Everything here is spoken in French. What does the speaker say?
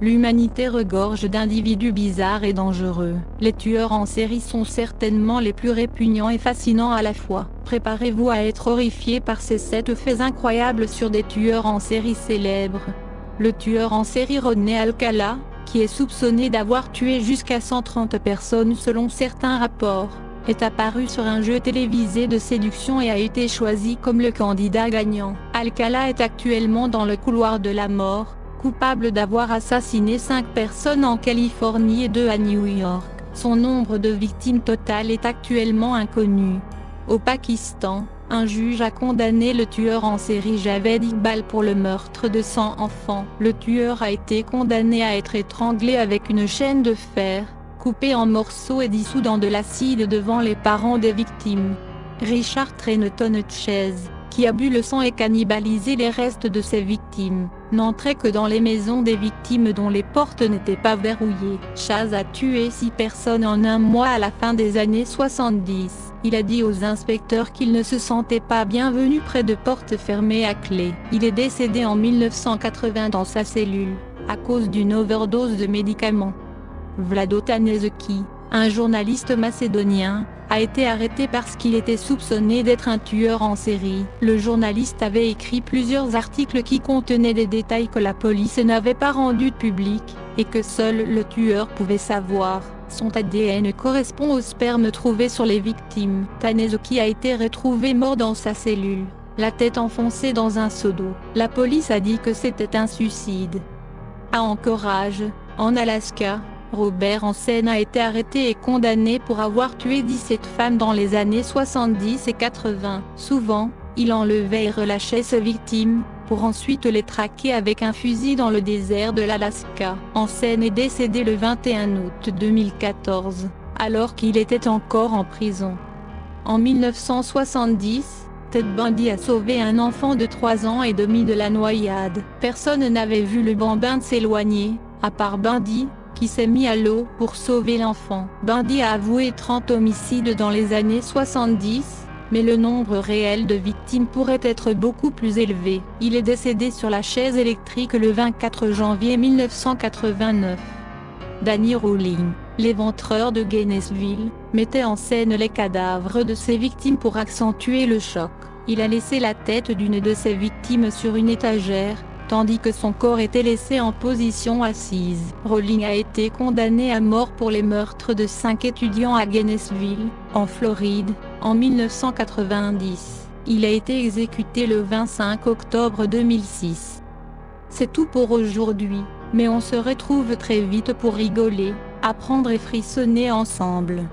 L'humanité regorge d'individus bizarres et dangereux. Les tueurs en série sont certainement les plus répugnants et fascinants à la fois. Préparez-vous à être horrifié par ces 7 faits incroyables sur des tueurs en série célèbres. Le tueur en série Rodney Alcala, qui est soupçonné d'avoir tué jusqu'à 130 personnes selon certains rapports, est apparu sur un jeu télévisé de séduction et a été choisi comme le candidat gagnant. Alcala est actuellement dans le couloir de la mort, coupable d'avoir assassiné 5 personnes en Californie et 2 à New York. Son nombre de victimes total est actuellement inconnu. Au Pakistan, un juge a condamné le tueur en série Javed Iqbal pour le meurtre de 100 enfants. Le tueur a été condamné à être étranglé avec une chaîne de fer, coupé en morceaux et dissous dans de l'acide devant les parents des victimes. Richard Trenton Chase, qui a bu le sang et cannibalisé les restes de ses victimes, n'entrait que dans les maisons des victimes dont les portes n'étaient pas verrouillées. Chase a tué 6 personnes en un mois à la fin des années 70. Il a dit aux inspecteurs qu'il ne se sentait pas bienvenu près de portes fermées à clé. Il est décédé en 1980 dans sa cellule, à cause d'une overdose de médicaments. Vlado Tanevski, un journaliste macédonien, a été arrêté parce qu'il était soupçonné d'être un tueur en série. Le journaliste avait écrit plusieurs articles qui contenaient des détails que la police n'avait pas rendus publics, et que seul le tueur pouvait savoir. Son ADN correspond au sperme trouvé sur les victimes. Tanevski a été retrouvé mort dans sa cellule, la tête enfoncée dans un seau d'eau. La police a dit que c'était un suicide. À Anchorage, en Alaska, Robert Hansen a été arrêté et condamné pour avoir tué 17 femmes dans les années 70 et 80. Souvent, il enlevait et relâchait ses victimes, pour ensuite les traquer avec un fusil dans le désert de l'Alaska. Hansen est décédé le 21 août 2014, alors qu'il était encore en prison. En 1970, Ted Bundy a sauvé un enfant de 3 ans et demi de la noyade. Personne n'avait vu le bambin s'éloigner, à part Bundy, qui s'est mis à l'eau pour sauver l'enfant. Bundy a avoué 30 homicides dans les années 70, mais le nombre réel de victimes pourrait être beaucoup plus élevé. Il est décédé sur la chaise électrique le 24 janvier 1989. Danny Rowling, l'éventreur de Gainesville, mettait en scène les cadavres de ses victimes pour accentuer le choc. Il a laissé la tête d'une de ses victimes sur une étagère, tandis que son corps était laissé en position assise. Rowling a été condamné à mort pour les meurtres de 5 étudiants à Gainesville, en Floride, en 1990. Il a été exécuté le 25 octobre 2006. C'est tout pour aujourd'hui, mais on se retrouve très vite pour rigoler, apprendre et frissonner ensemble.